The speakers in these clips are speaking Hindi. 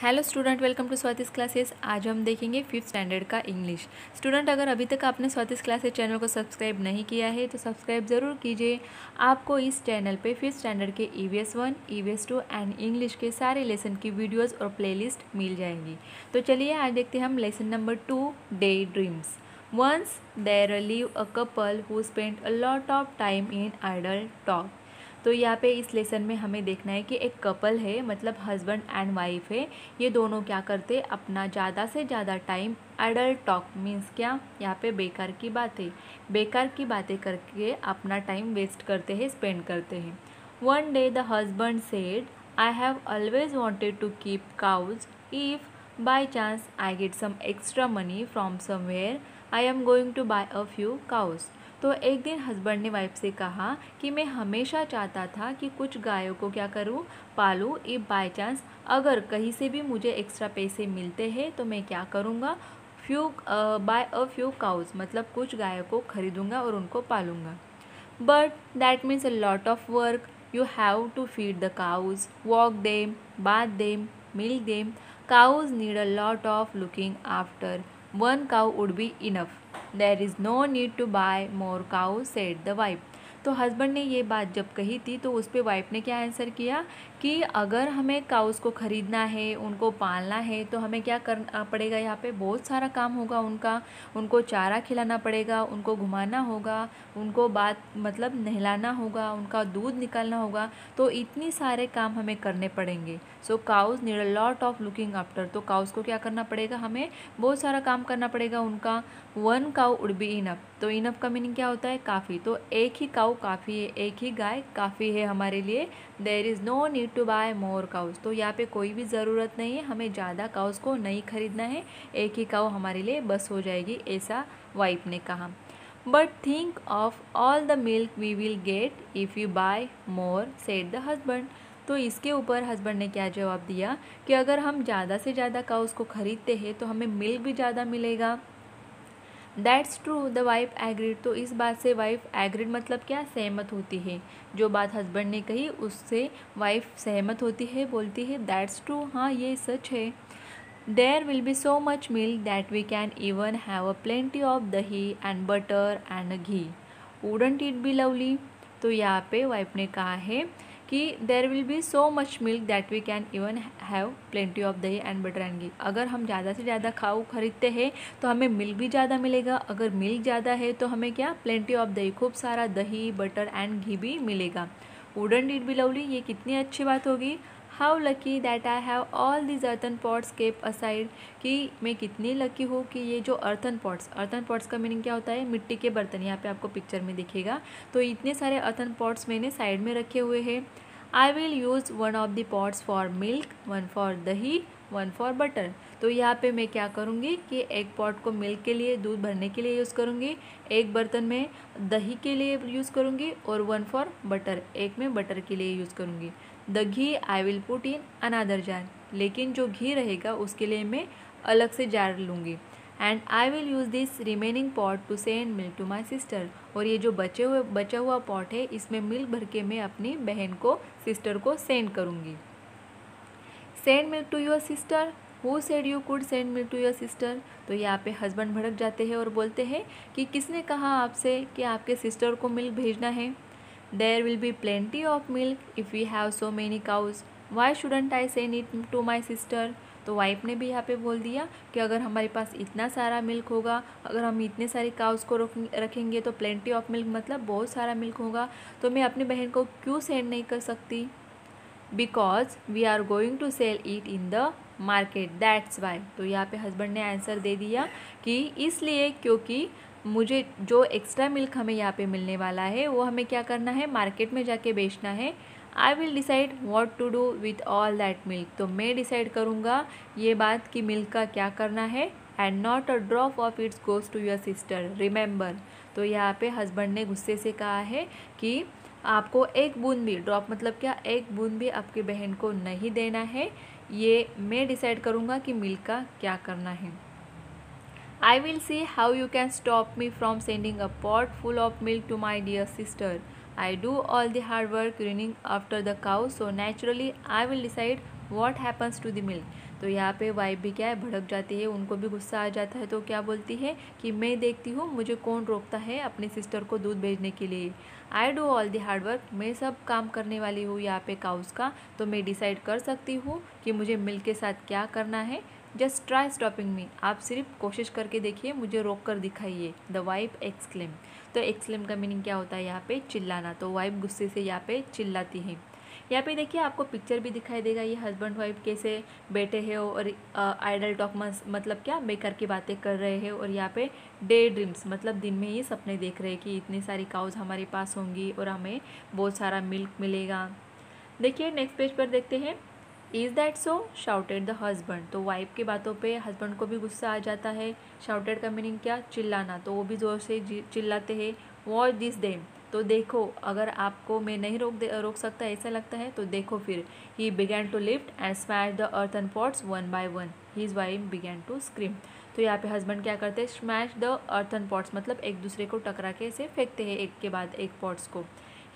Hello student, welcome to Swati's classes. आज हम देखेंगे फिफ्थ स्टैंडर्ड का इंग्लिश। स्टूडेंट, अगर अभी तक आपने स्वातिस क्लासेस चैनल को सब्सक्राइब नहीं किया है तो सब्सक्राइब ज़रूर कीजिए। आपको इस चैनल पे फिफ्थ स्टैंडर्ड के EVS 1, EVS 2 एंड इंग्लिश के सारे लेसन की वीडियोस और प्लेलिस्ट मिल जाएंगी। तो चलिए आज देखते हैं हम lesson number 2, day dreams. Once there live a couple who spend a lot of time in idle talk. तो यहाँ पे इस लेसन में हमें देखना है कि एक कपल है, मतलब हस्बैंड एंड वाइफ है। ये दोनों क्या करते हैं, अपना ज़्यादा से ज़्यादा टाइम आइडल टॉक मीन्स क्या, यहाँ पे बेकार की बातें करके अपना टाइम वेस्ट करते हैं, स्पेंड करते हैं। One day the husband said, I have always wanted to keep cows. If by chance I get some extra money from somewhere, I am going to buy a few cows. तो एक दिन हस्बैंड ने वाइफ से कहा कि मैं हमेशा चाहता था कि कुछ गायों को क्या करूं, पालूं। इफ़ बाय चांस, अगर कहीं से भी मुझे एक्स्ट्रा पैसे मिलते हैं तो मैं क्या करूंगा, बाय अ फ्यू काउज, मतलब कुछ गायों को खरीदूंगा और उनको पालूंगा। But that means a lot of work. You have to feed the cows, walk them, bath them, milk them. Cows need a lot of looking after. One cow would be enough. There is no need to buy more cows, said the wife. तो हस्बैंड ने ये बात जब कही थी तो उस पर वाइफ ने क्या आंसर किया कि अगर हमें काउस को ख़रीदना है, उनको पालना है, तो हमें क्या करना पड़ेगा, यहाँ पे बहुत सारा काम होगा उनको चारा खिलाना पड़ेगा, उनको घुमाना होगा, उनको मतलब नहलाना होगा, उनका दूध निकालना होगा। तो इतनी सारे काम हमें करने पड़ेंगे। So cows need a lot of looking after. तो काउस को क्या करना पड़ेगा, हमें बहुत सारा काम करना पड़ेगा उनका। One cow would be enough. तो इनफ का मीनिंग क्या होता है, काफ़ी। तो एक ही काउ काफ़ी है, एक ही गाय काफ़ी है हमारे लिए। There is no need to buy more cows. तो यहाँ पे कोई भी ज़रूरत नहीं है, हमें ज़्यादा काउस को नहीं खरीदना है, एक ही काउ हमारे लिए बस हो जाएगी, ऐसा वाइफ ने कहा। But think of all the milk we will get if you buy more, said the husband. तो इसके ऊपर हस्बैंड ने क्या जवाब दिया कि अगर हम ज़्यादा से ज़्यादा काउस को खरीदते हैं तो हमें मिल्क भी ज़्यादा मिलेगा। That's true, the wife agreed. तो इस बात से वाइफ एग्रीड मतलब क्या, सहमत होती है। जो बात हस्बैंड ने कही उससे वाइफ सहमत होती है, बोलती है दैट्स ट्रू, हाँ ये सच है। There will be so much milk that we can even have a plenty of dahi and butter and ghee, wouldn't it be lovely. तो यहाँ पे वाइफ ने कहा है कि there will be so much milk that we can even have plenty of dahi and butter and ghee. अगर हम ज़्यादा से ज़्यादा खाओ खरीदते हैं तो हमें मिल्क भी ज़्यादा मिलेगा। अगर मिल्क ज़्यादा है तो हमें क्या, प्लेंटी ऑफ दही, खूब सारा दही, बटर एंड घी भी मिलेगा। वुडंट इट बी लवली, ये कितनी अच्छी बात होगी। How lucky that I have all this earthen pots kept aside, कि मैं कितनी लकी हूँ कि ये जो अर्थन पॉट्स का मीनिंग क्या होता है, मिट्टी के बर्तन। यहाँ पे आपको पिक्चर में दिखेगा। तो इतने सारे अर्थन पॉट्स मैंने साइड में रखे हुए हैं। आई will use one of the pots for milk, one for दही, वन फॉर बटर। तो यहाँ पे मैं क्या करूँगी कि एक पॉट को मिल्क के लिए, दूध भरने के लिए यूज़ करूँगी, एक बर्तन में दही के लिए यूज़ करूँगी, और वन फॉर बटर, एक में बटर के लिए यूज़ करूँगी। The ghee I will put in another jar. लेकिन जो घी रहेगा उसके लिए मैं अलग से जार लूँगी। And I will use this remaining pot to send milk to my sister. और ये जो बचा हुआ पॉट है, इसमें मिल्क भर के मैं अपनी बहन को, सिस्टर को सेंड करूँगी। Send milk to your sister, who said you could send milk to your sister. तो यहाँ पे हस्बैंड भड़क जाते हैं और बोलते हैं कि किसने कहा आपसे कि आपके सिस्टर को मिल्क भेजना है। There will be plenty of milk if we have so many cows, why shouldn't I send it to my sister. तो वाइफ ने भी यहाँ पे बोल दिया कि अगर हमारे पास इतना सारा मिल्क होगा, अगर हम इतने सारे काउस को रखेंगे तो प्लेंटी ऑफ मिल्क मतलब बहुत सारा मिल्क होगा, तो मैं अपनी बहन को क्यों सेंड नहीं कर सकती। Because we are going to sell it in the market, that's why. तो यहाँ पे हस्बैंड ने आंसर दे दिया कि इसलिए, क्योंकि मुझे जो एक्स्ट्रा मिल्क हमें यहाँ पे मिलने वाला है वो हमें क्या करना है, मार्केट में जाके बेचना है। I will decide what to do with all that milk. तो मैं डिसाइड करूँगा ये बात कि मिल्क का क्या करना है। And not a drop of it's goes to your sister, remember. तो यहाँ पे हस्बैंड ने गुस्से से कहा है कि आपको एक बूंद भी, ड्रॉप मतलब क्या, एक बूंद भी आपकी बहन को नहीं देना है। ये मैं डिसाइड करूँगा कि मिल्क का क्या करना है। I will see how you can stop me from sending a pot full of milk to my dear sister. I do all the hard work running after the cow, so naturally I will decide what happens to the milk. तो यहाँ पे वाइफ भी क्या है, भड़क जाती है, उनको भी गुस्सा आ जाता है। तो क्या बोलती है कि मैं देखती हूँ मुझे कौन रोकता है अपनी सिस्टर को दूध भेजने के लिए। I do all the hard work, मैं सब काम करने वाली हूँ यहाँ पे काउस का, तो मैं डिसाइड कर सकती हूँ कि मुझे मिल्क के साथ क्या करना है। जस्ट ट्राई स्टॉपिंग मी, आप सिर्फ कोशिश करके देखिए, मुझे रोक कर दिखाइए। द वाइफ एक्सक्लेम, तो एक्सक्लेम का मीनिंग क्या होता है यहाँ पे, चिल्लाना। तो वाइफ गुस्से से यहाँ पे चिल्लाती है। यहाँ पे देखिए आपको पिक्चर भी दिखाई देगा, ये हस्बैंड वाइफ कैसे बैठे हैं और आइडल टॉक मतलब क्या, बेकार की बातें कर रहे हैं। और यहाँ पे डे ड्रीम्स मतलब दिन में ये सपने देख रहे हैं कि इतनी सारी काउज हमारे पास होंगी और हमें बहुत सारा मिल्क मिलेगा। देखिए नेक्स्ट पेज पर देखते हैं। Is that so, shouted the husband, तो वाइफ की बातों पे हस्बैंड को भी गुस्सा आ जाता है। शाउटेड का मीनिंग क्या, चिल्लाना, तो वो भी ज़ोर से चिल्लाते हैं। वॉच दिस देम, तो देखो, अगर आपको मैं नहीं रोक सकता ऐसा लगता है तो देखो फिर। He began to lift and smash the earthen pots one by one, his wife began to scream. तो यहाँ पे हस्बैंड क्या करते हैं, स्मैश द अर्थन पॉट्स मतलब एक दूसरे को टकरा के ऐसे फेंकते हैं एक के बाद एक पॉट्स को।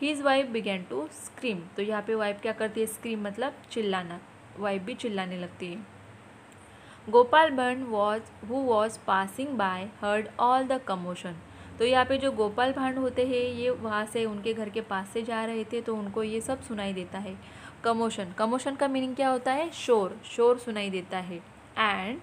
His wife began to scream, तो यहाँ पे वाइफ क्या करती है, स्क्रीम मतलब चिल्लाना, वाइफ भी चिल्लाने लगती है। गोपाल भांड who was passing by heard all the commotion, तो यहाँ पे जो गोपाल भांड होते हैं ये वहाँ से उनके घर के पास से जा रहे थे, तो उनको ये सब सुनाई देता है। कमोशन, कमोशन का मीनिंग क्या होता है, शोर, शोर सुनाई देता है। एंड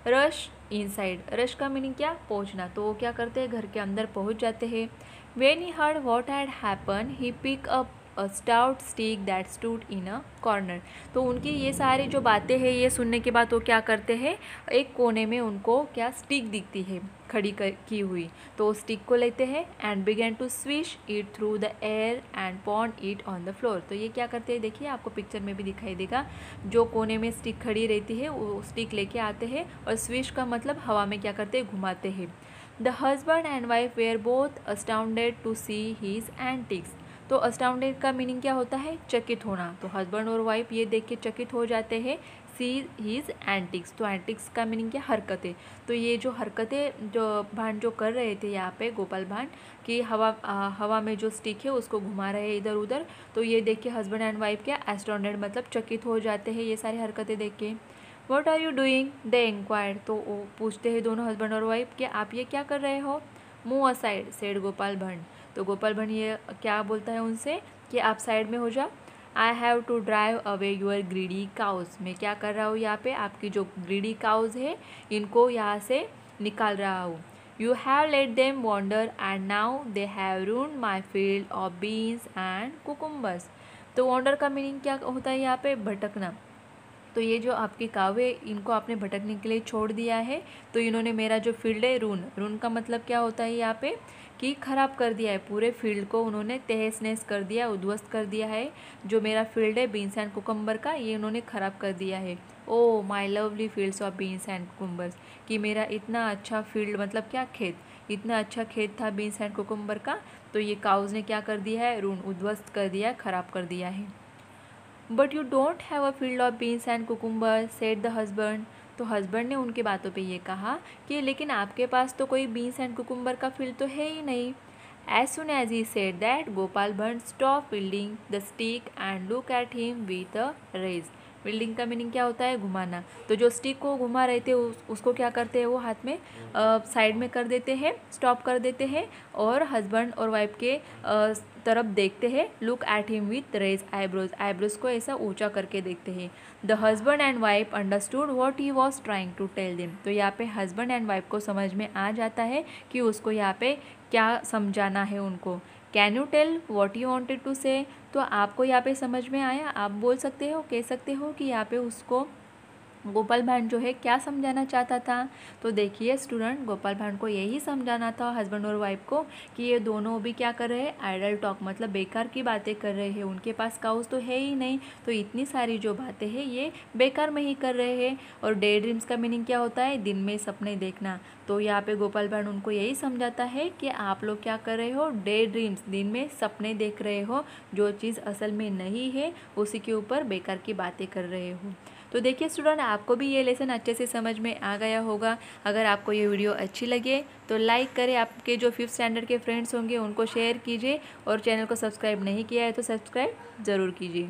रश इनसाइड, रश का मीनिंग क्या, पहुँचना, तो वो क्या करते हैं, घर के अंदर पहुँच जाते हैं। When he heard what had happen he pick up a stout stick that stood in a corner, तो उनकी ये सारी जो बातें हैं ये सुनने के बाद वो क्या करते हैं, एक कोने में उनको क्या स्टिक दिखती है खड़ी की हुई, तो स्टिक को लेते हैं। And began to swish it through the air and pound it on the floor, तो ये क्या करते हैं, देखिए आपको पिक्चर में भी दिखाई देगा, जो कोने में स्टिक खड़ी रहती है वो स्टिक लेके आते हैं और स्विश का मतलब हवा में क्या करते हैं, घुमाते हैं। The husband and wife were both astounded to see his antics, तो अस्टाउंडेड का मीनिंग क्या होता है, चकित होना, तो हस्बैंड और वाइफ ये देख के चकित हो जाते हैं। सी हीज एंटिक्स, तो एंटिक्स का मीनिंग क्या, हरकतें, तो ये जो हरकतें जो भांड जो कर रहे थे यहाँ पे गोपाल भांड कि हवा में जो स्टिक है उसको घुमा रहे हैं इधर उधर, तो ये देख के हस्बैंड एंड वाइफ क्या, एस्टाउंडेड मतलब चकित हो जाते हैं ये सारी हरकतें देख के। What are you doing, they inquired, तो वो पूछते हैं दोनों हस्बैंड और वाइफ कि आप ये क्या कर रहे हो। मूव असाइड सेड गोपाल भांड, तो गोपाल भांड ये क्या बोलता है उनसे कि आप साइड में हो जाओ। I have to drive away your greedy cows, मैं क्या कर रहा हूँ यहाँ पे, आपकी जो ग्रीडी काउज है इनको यहाँ से निकाल रहा हूँ। You have let them wander and now they have ruined my field of beans and cucumbers, तो वॉन्डर का मीनिंग क्या होता है यहाँ पे, भटकना, तो ये जो आपकी काव है इनको आपने भटकने के लिए छोड़ दिया है, तो इन्होंने मेरा जो फील्ड है, रून का मतलब क्या होता है यहाँ पे कि ख़राब कर दिया है, पूरे फील्ड को उन्होंने तहस नहस कर दिया, उद्ध्वस्त कर दिया है। जो मेरा फील्ड है बीन्स एंड कुकम्बर का, ये उन्होंने ख़राब कर दिया है। Oh my lovely fields of beans and cucumbers, कि मेरा इतना अच्छा फील्ड मतलब क्या, खेत, इतना अच्छा खेत था बीन्स एंड कुकम्बर का, तो ये काउज ने क्या कर दिया है, रून उद्ध्वस्त कर दिया, ख़राब कर दिया है। But you don't have a field of beans and cucumber said the husband, तो हस्बैंड ने उनकी बातों पे ये कहा कि लेकिन आपके पास तो कोई बीन्स एंड कुकुम्बर का फील्ड तो है ही नहीं। As soon as he said that Gopal Bhand stop fielding the stick and look at him with a rage, fielding का मीनिंग क्या होता है, घुमाना, तो जो स्टिक को घुमा रहे थे उसको क्या करते हैं, वो हाथ में साइड में कर देते हैं, स्टॉप कर देते हैं और हस्बैंड और वाइफ के तरफ देखते हैं। Look at him with raise eyebrows, eyebrows को ऐसा ऊंचा करके देखते हैं। The husband and wife understood what he was trying to tell them, तो यहाँ पे हस्बैंड एंड वाइफ को समझ में आ जाता है कि उसको यहाँ पे क्या समझाना है उनको। Can you tell what you wanted to say, तो आपको यहाँ पे समझ में आया, आप बोल सकते हो, कह सकते हो कि यहाँ पे उसको गोपाल भांड जो है क्या समझाना चाहता था। तो देखिए स्टूडेंट, गोपाल भांड को यही समझाना था हस्बैंड और वाइफ को कि ये दोनों भी क्या कर रहे हैं, आइडल टॉक मतलब बेकार की बातें कर रहे हैं, उनके पास काउस तो है ही नहीं, तो इतनी सारी जो बातें हैं ये बेकार में ही कर रहे हैं। और डे ड्रीम्स का मीनिंग क्या होता है, दिन में सपने देखना, तो यहाँ पे गोपाल भांड उनको यही समझाता है कि आप लोग क्या कर रहे हो, डे ड्रीम्स, दिन में सपने देख रहे हो, जो चीज़ असल में नहीं है उसी के ऊपर बेकार की बातें कर रहे हो। तो देखिए स्टूडेंट, आपको भी ये लेसन अच्छे से समझ में आ गया होगा। अगर आपको ये वीडियो अच्छी लगे तो लाइक करें, आपके जो 5th स्टैंडर्ड के फ्रेंड्स होंगे उनको शेयर कीजिए, और चैनल को सब्सक्राइब नहीं किया है तो सब्सक्राइब ज़रूर कीजिए।